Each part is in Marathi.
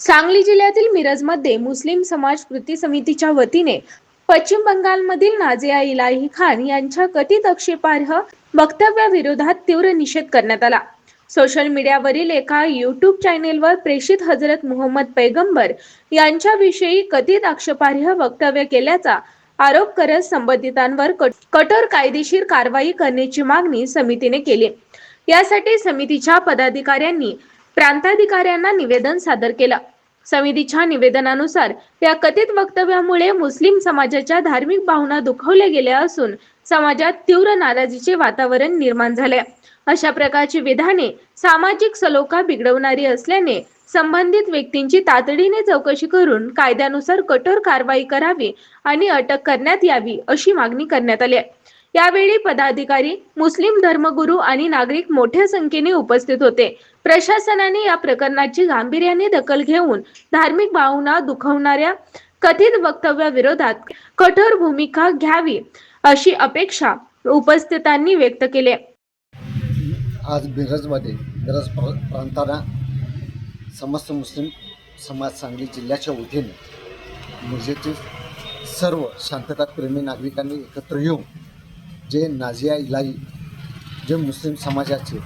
सांगली जिल्ह्यातील मिरजमध्ये मुस्लिम समाज कृती समितीच्या वतीने पश्चिम बंगालमधील नाझिया इलाही खान यांच्या कथित आक्षेपार्ह वक्तव्याविरोधात तीव्र निषेध करण्यात आला। सोशल मीडियावरील एका यूट्यूब चॅनेलवर प्रेषित हजरत मुहम्मद पैगंबर यांच्याविषयी कथित आक्षेपार्ह वक्तव्य केल्याचा आरोप करत संबंधितांवर कठोर कायदेशीर कारवाई करण्याची मागणी समितीने केली। यासाठी समितीच्या पदाधिकाऱ्यांनी प्रांताधिकाऱ्यांना निवेदन सादर केलं। समितीच्या निवेदनानुसार या कथित वक्तव्यामुळे मुस्लिम समाजाच्या धार्मिक भावना दुखावल्या गेल्या असून समाजात तीव्र नाराजीचे वातावरण निर्माण झाले। अशा प्रकारची विधाने सामाजिक सलोखा बिघडवणारी असल्याने संबंधित व्यक्तींची तातडीने चौकशी करून कायद्यानुसार कठोर कारवाई करावी आणि अटक करण्यात यावी अशी मागणी करण्यात आली आहे। यावेळी पदाधिकारी, मुस्लिम धर्मगुरू आणि नागरिक मोठ्या संख्येने उपस्थित होते। प्रशासनाने या प्रकरणाची गांभीर्याने दखल घेऊन धार्मिक भावना दुखावणाऱ्या कथित वक्तव्याविरोधात कठोर भूमिका घ्यावी अशी अपेक्षा उपस्थितांनी व्यक्त केली। आज मिरज प्रांताला समस्त मुस्लिम समाज सांगली जिल्ह्याच्या वतीने मिरजेतील सर्व शांतताप्रेमी नागरिकांनी एकत्र येऊन जे नाझिया इलाही जे मुस्लिम समाजाचे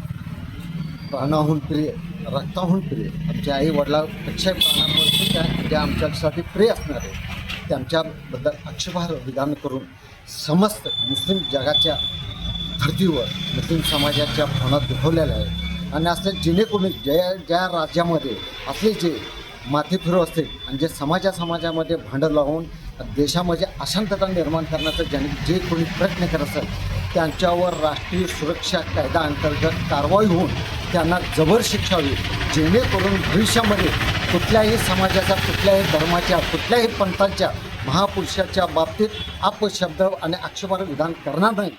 प्राणाहून प्रिय, रक्ताहून प्रिय, आमच्या आई वडिलांपेक्षा प्राणांवरती त्या आमच्यासाठी प्रिय असणार आहे, त्यांच्याबद्दल आक्षेपार्ह विधान करून समस्त मुस्लिम जगाच्या धर्तीवर मुस्लिम समाजाच्या भावना दुखावलेल्या आहेत। आणि असं जेणेकरून ज्या राज्यामध्ये असले जे माथेफिरू असतील आणि जे समाजामध्ये भांडं लावून देशामध्ये अशांतता निर्माण करण्याचा जे कोणी प्रयत्न करत असेल त्यांच्यावर राष्ट्रीय सुरक्षा कायदा अंतर्गत कारवाई होऊन त्यांना जबर शिक्षा होईल, जेणेकरून भविष्यामध्ये कुठल्याही समाजाच्या, कुठल्याही धर्माच्या, कुठल्याही पंथाच्या महापुरुषाच्या बाबतीत अपशब्द आणि आक्षेपार्ह विधान करणार नाही।